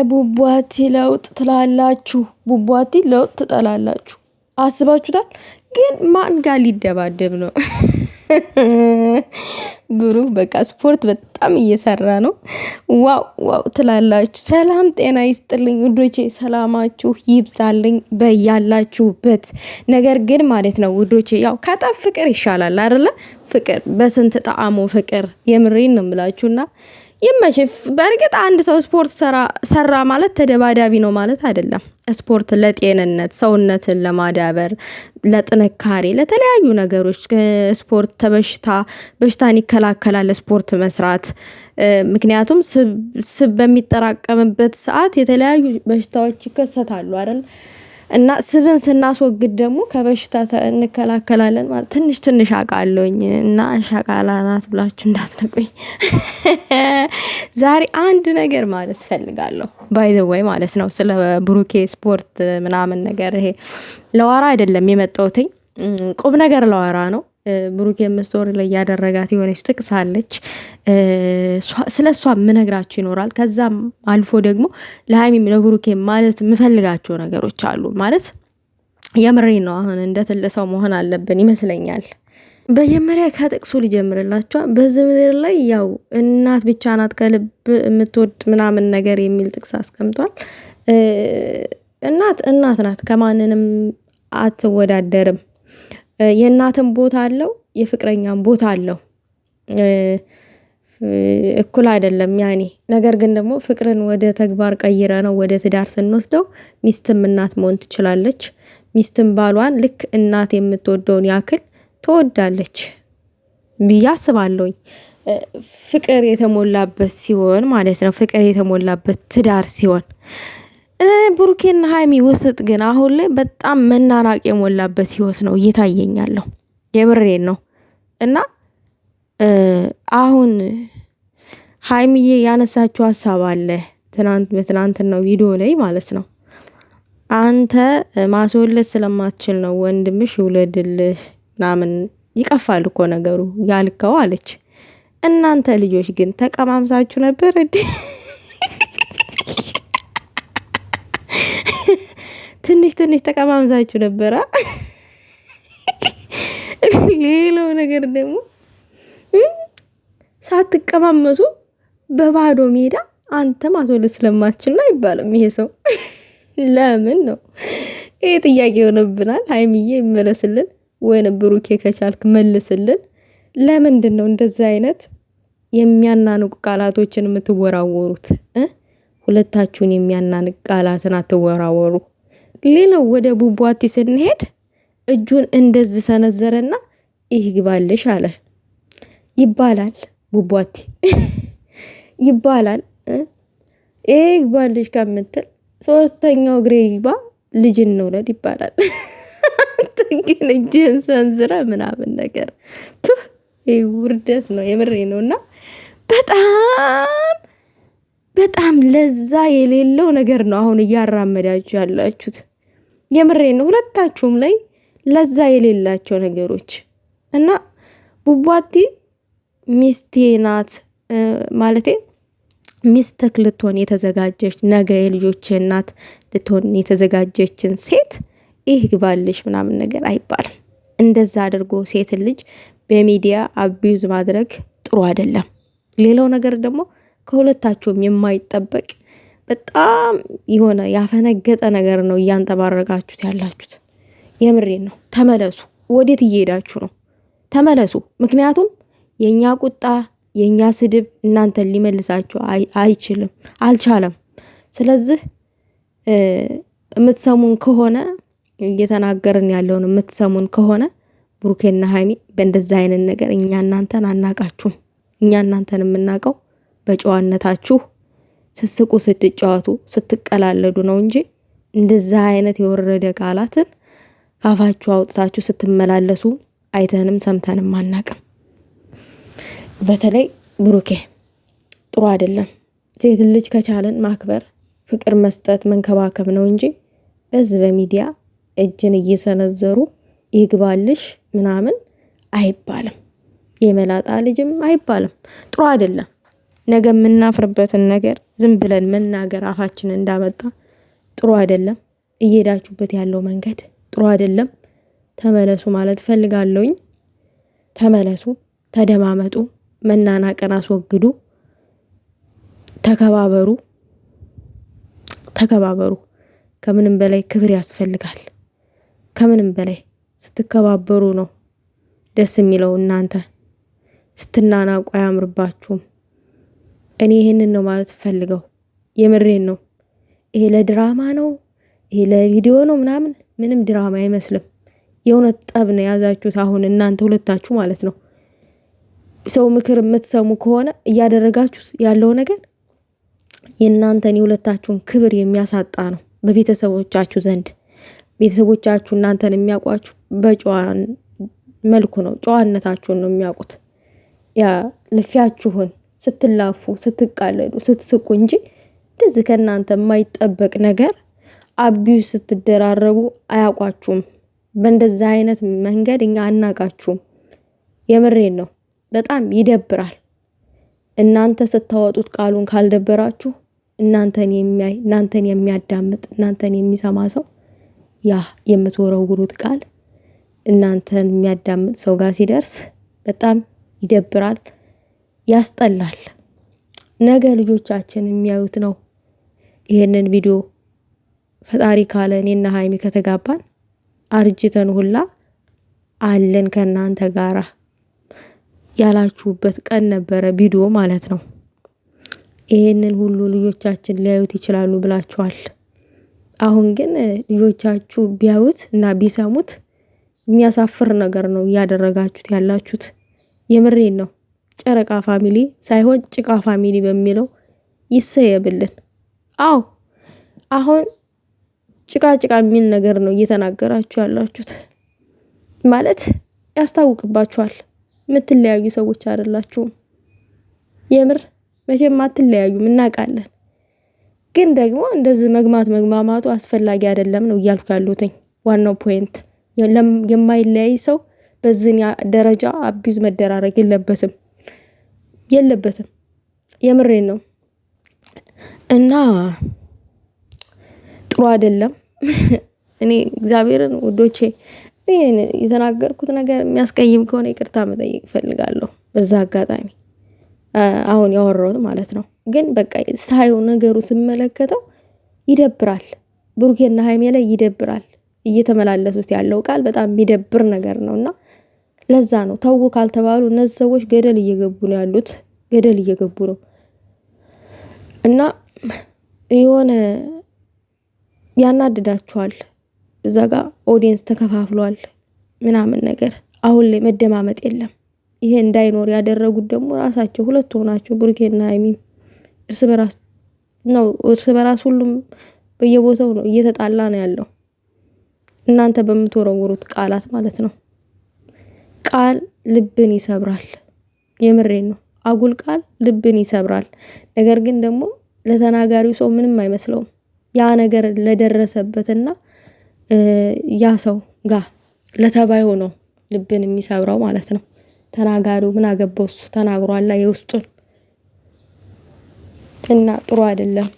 ቡቧቲ ለውጥ ትላላችሁ፣ ቡቧቲ ለውጥ ትጠላላችሁ። አስባችሁታል? ግን ማን ጋር ሊደባደብ ነው? ብሩክ በቃ ስፖርት በጣም እየሰራ ነው። ዋው ዋው ትላላችሁ። ሰላም ጤና ይስጥልኝ ውዶቼ፣ ሰላማችሁ ይብዛልኝ በያላችሁበት። ነገር ግን ማለት ነው ውዶቼ፣ ያው ከጠፍ ፍቅር ይሻላል አይደለ? ፍቅር በስንት ጣዕሙ ፍቅር። የምሬን ነው የምላችሁና ይመሽፍ። በእርግጥ አንድ ሰው ስፖርት ሰራ ማለት ተደባዳቢ ነው ማለት አይደለም። ስፖርት ለጤንነት፣ ሰውነትን ለማዳበር፣ ለጥንካሬ፣ ለተለያዩ ነገሮች ስፖርት በሽታን ይከላከላል ስፖርት መስራት። ምክንያቱም ስብ በሚጠራቀምበት ሰዓት የተለያዩ በሽታዎች ይከሰታሉ አይደል? እና ስብን ስናስወግድ ደግሞ ከበሽታ እንከላከላለን ማለት ትንሽ አውቃለሁኝ እና ሻቃላ ናት ብላችሁ እንዳትነቁኝ። ዛሬ አንድ ነገር ማለት ፈልጋለሁ ባይ ዘ ወይ ማለት ነው ስለ ብሩኬ ስፖርት ምናምን ነገር። ይሄ ለዋራ አይደለም የመጣሁትኝ ቁም ነገር ለዋራ ነው። ብሩኬ ስቶሪ ላይ ያደረጋት የሆነች ጥቅስ አለች። ስለሷ ምነግራችሁ ይኖራል። ከዛም አልፎ ደግሞ ለሃይሚም ለብሩኬ ማለት ምፈልጋቸው ነገሮች አሉ። ማለት የምሬን ነው። አሁን እንደ ትልቅ ሰው መሆን አለብን ይመስለኛል። በመጀመሪያ ከጥቅሱ ልጀምርላችሁ። በዚህ ምድር ላይ ያው እናት ብቻ ናት ከልብ የምትወድ ምናምን ነገር የሚል ጥቅስ አስቀምጧል። እናት ናት፣ ከማንንም አትወዳደርም። የእናትም ቦታ አለው፣ የፍቅረኛም ቦታ አለው። እኩል አይደለም ያኔ። ነገር ግን ደግሞ ፍቅርን ወደ ተግባር ቀይረ ነው ወደ ትዳር ስንወስደው ሚስትም እናት መሆን ትችላለች። ሚስትም ባሏን ልክ እናት የምትወደውን ያክል ትወዳለች ብዬ አስባለሁኝ። ፍቅር የተሞላበት ሲሆን ማለት ነው። ፍቅር የተሞላበት ትዳር ሲሆን ብሩኬና ሃይሚ ውስጥ ግን አሁን ላይ በጣም መናናቅ የሞላበት ህይወት ነው እየታየኛለሁ። የምሬን ነው። እና አሁን ሃይሚዬ ያነሳችው ሀሳብ አለ በትናንትናው ቪዲዮ ላይ ማለት ነው። አንተ ማስወለድ ስለማትችል ነው ወንድምሽ ይውለድልህ ምናምን። ይቀፋል እኮ ነገሩ ያልከው አለች። እናንተ ልጆች ግን ተቀማምሳችሁ ነበር እንዴ? ትንሽ ተቀማምሳችሁ ነበረ። ሌላው ነገር ደግሞ ሳትቀማመሱ በባዶ ሜዳ አንተ ማስወለድ ስለማትችል ነው አይባልም። ይሄ ሰው ለምን ነው? ይሄ ጥያቄ ሆነብናል። ሃይሚዬ ይመለስልን፣ ወይንም ብሩኬ ከቻልክ መልስልን። ለምንድን ነው እንደዚህ አይነት የሚያናንቁ ቃላቶችን የምትወራወሩት? ሁለታችሁን የሚያናንቅ ቃላትን አትወራወሩ። ሌላው ወደ ቡቧቲ ስንሄድ እጁን እንደዚህ ሰነዘረና ይህ ግባልሽ አለ ይባላል። ቡቧቲ ይባላል። ይህ ግባልሽ ከምትል ሶስተኛው እግሬ ይግባ ልጅ እንውለድ ይባላል። ግን እጅህን ሰንዝረ ምናምን ነገር ይህ ውርደት ነው። የምሬ ነው። እና በጣም ለዛ የሌለው ነገር ነው አሁን እያራመዳችሁ ያላችሁት። የምሬ ነው። ሁለታችሁም ላይ ለዛ የሌላቸው ነገሮች እና ቡቧቲ ሚስቴ ናት ማለቴ ሚስትክ ልትሆን የተዘጋጀች ነገ የልጆች እናት ልትሆን የተዘጋጀችን ሴት ይህ ግባልሽ ምናምን ነገር አይባልም። እንደዛ አድርጎ ሴት ልጅ በሚዲያ አቢዩዝ ማድረግ ጥሩ አይደለም። ሌላው ነገር ደግሞ ከሁለታችሁም የማይጠበቅ በጣም የሆነ ያፈነገጠ ነገር ነው እያንጠባረቃችሁት ያላችሁት። የምሬን ነው። ተመለሱ። ወዴት እየሄዳችሁ ነው? ተመለሱ። ምክንያቱም የኛ ቁጣ የኛ ስድብ እናንተን ሊመልሳችሁ አልቻለም። ስለዚህ የምትሰሙን ከሆነ እየተናገርን ያለውን የምትሰሙን ከሆነ ብሩኬና ሃይሚ በእንደዛ አይነት ነገር እኛ እናንተን አናቃችሁም። እኛ እናንተን የምናውቀው በጨዋነታችሁ ስትስቁ፣ ስትጫወቱ፣ ስትቀላለዱ ነው እንጂ እንደዛ አይነት የወረደ ቃላትን ካፋችሁ አውጥታችሁ ስትመላለሱ አይተንም ሰምተንም አናቅም። በተለይ ብሩኬ ጥሩ አይደለም። ሴት ልጅ ከቻለን ማክበር፣ ፍቅር መስጠት፣ መንከባከብ ነው እንጂ በዚህ በሚዲያ እጅን እየሰነዘሩ ይግባልሽ ምናምን አይባልም። የመላጣ ልጅም አይባልም። ጥሩ አይደለም። ነገ የምናፍርበትን ነገር ዝም ብለን መናገር አፋችን እንዳመጣ ጥሩ አይደለም። እየሄዳችሁበት ያለው መንገድ ጥሩ አይደለም። ተመለሱ ማለት ፈልጋለሁኝ። ተመለሱ፣ ተደማመጡ፣ መናናቀን አስወግዱ፣ ተከባበሩ። ተከባበሩ። ከምንም በላይ ክብር ያስፈልጋል። ከምንም በላይ ስትከባበሩ ነው ደስ የሚለው። እናንተ ስትናናቁ አያምርባችሁም። እኔ ይሄንን ነው ማለት ፈልገው፣ የምሬን ነው። ይሄ ለድራማ ነው፣ ይሄ ለቪዲዮ ነው ምናምን፣ ምንም ድራማ አይመስልም። የእውነት ጠብ ነው የያዛችሁት አሁን እናንተ ሁለታችሁ ማለት ነው። ሰው ምክር የምትሰሙ ከሆነ እያደረጋችሁ ያለው ነገር የእናንተን የሁለታችሁን ክብር የሚያሳጣ ነው። በቤተሰቦቻችሁ ዘንድ ቤተሰቦቻችሁ እናንተን የሚያውቋችሁ በጨዋ መልኩ ነው። ጨዋነታችሁን ነው የሚያውቁት። ያ ልፊያችሁን ስትላፉ፣ ስትቃለዱ፣ ስትስቁ እንጂ እንደዚህ ከእናንተ የማይጠበቅ ነገር አቢዩዝ ስትደራረጉ አያውቋችሁም። በእንደዛ አይነት መንገድ እኛ አናቃችሁም። የምሬን ነው። በጣም ይደብራል። እናንተ ስታወጡት ቃሉን ካልደበራችሁ እናንተን የሚያይ እናንተን የሚያዳምጥ እናንተን የሚሰማ ሰው ያ የምትወረውሩት ቃል እናንተን የሚያዳምጥ ሰው ጋር ሲደርስ በጣም ይደብራል፣ ያስጠላል። ነገ ልጆቻችን የሚያዩት ነው ይሄንን ቪዲዮ። ፈጣሪ ካለ እኔና ሀይሚ ከተጋባን አርጅተን ሁላ አለን ከናንተ ጋራ ያላችሁበት ቀን ነበረ ቪዲዮ ማለት ነው። ይሄንን ሁሉ ልጆቻችን ሊያዩት ይችላሉ ብላችኋል። አሁን ግን ልጆቻችሁ ቢያዩት እና ቢሰሙት የሚያሳፍር ነገር ነው እያደረጋችሁት ያላችሁት። የምሬን ነው። ጨረቃ ፋሚሊ ሳይሆን ጭቃ ፋሚሊ በሚለው ይሰየብልን። አዎ አሁን ጭቃ የሚል ነገር ነው እየተናገራችሁ ያላችሁት። ማለት ያስታውቅባችኋል። የምትለያዩ ሰዎች አይደላችሁም። የምር መቼም አትለያዩም እናውቃለን። ግን ደግሞ እንደዚህ መግማማቱ አስፈላጊ አይደለም ነው እያልኩ ያሉትኝ። ዋናው ፖይንት የማይለያይ ሰው በዚህ ደረጃ አቢዩዝ መደራረግ የለበትም። የምሬን ነው። እና ጥሩ አይደለም። እኔ እግዚአብሔርን ውዶቼ የተናገርኩት ነገር የሚያስቀይም ከሆነ ይቅርታ መጠየቅ እፈልጋለሁ። በዛ አጋጣሚ አሁን ያወራሁት ማለት ነው። ግን በቃ ሳየው ነገሩ ስመለከተው ይደብራል። ብሩኬና ሀይሜ ላይ ይደብራል። እየተመላለሱት ያለው ቃል በጣም የሚደብር ነገር ነውና ለዛ ነው ተው ካልተባሉ እነዚህ ሰዎች ገደል እየገቡ ነው ያሉት። ገደል እየገቡ ነው እና የሆነ ያናድዳቸዋል። እዛ ጋር ኦዲየንስ ተከፋፍሏል ምናምን ነገር። አሁን ላይ መደማመጥ የለም። ይሄ እንዳይኖር ያደረጉት ደግሞ ራሳቸው ሁለቱ ናቸው። ብሩኬና ሀይሚ እርስ በራስ ሁሉም በየቦታው ነው እየተጣላ ነው ያለው። እናንተ በምትወረውሩት ቃላት ማለት ነው። ቃል ልብን ይሰብራል። የምሬን ነው። አጉል ቃል ልብን ይሰብራል። ነገር ግን ደግሞ ለተናጋሪው ሰው ምንም አይመስለውም። ያ ነገር ለደረሰበትና ያ ሰው ጋር ለተባዩ ነው ልብን የሚሰብረው ማለት ነው። ተናጋሪው ምን አገባው? እሱ ተናግሯል የውስጡን። እና ጥሩ አይደለም።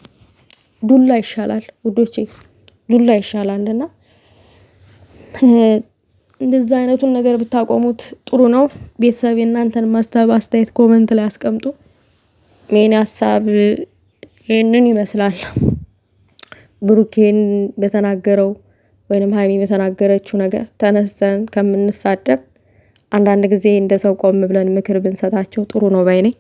ዱላ ይሻላል ውዶቼ፣ ዱላ ይሻላልና እንደዛ አይነቱን ነገር ብታቆሙት ጥሩ ነው። ቤተሰብ እናንተን አስተያየት ኮሜንት ላይ አስቀምጡ። ሜን ሐሳብ ይሄንን ይመስላል። ብሩኬን በተናገረው ወይንም ሀይሚ በተናገረችው ነገር ተነስተን ከምንሳደብ አንዳንድ ጊዜ እንደ ሰው ቆም ብለን ምክር ብንሰጣቸው ጥሩ ነው ባይ ነኝ።